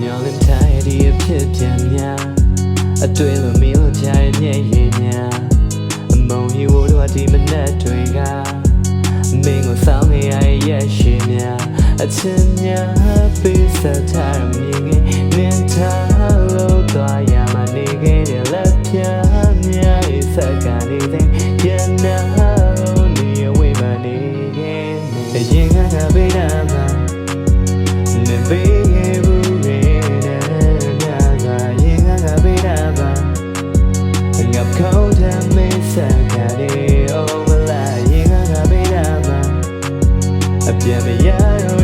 မျောလင်းထားတဲ့ဒီအဖြစ်ပြန်များအတွေ့လို့မင်းလို့ချရညရဲ့ရင်များအမုံကြီးဝတို့ဒီမနက်တွေကမင်းကိုစောင်းနေရရဲ့ရှင်များအချင်းများပေးဆက်ထားမြင်ငယ်နင်းထားလို့သွားရမှနေခဲ့တဲ့လက်ဖြာများရဲ့စက္ကန့်လေးတဲ့ပြန်နာလို့နေဝေးပါနေခဲ့အရင်ကပေးတာမှနေပေးခဲ့ဘူးခဲ့တဲ့များကရင်ကပေးတာပါငါခေါ်တဲ့မေးစက္ကန့်လေး oh မလားရင်ကပေးတာမှအပြည့်မရတော့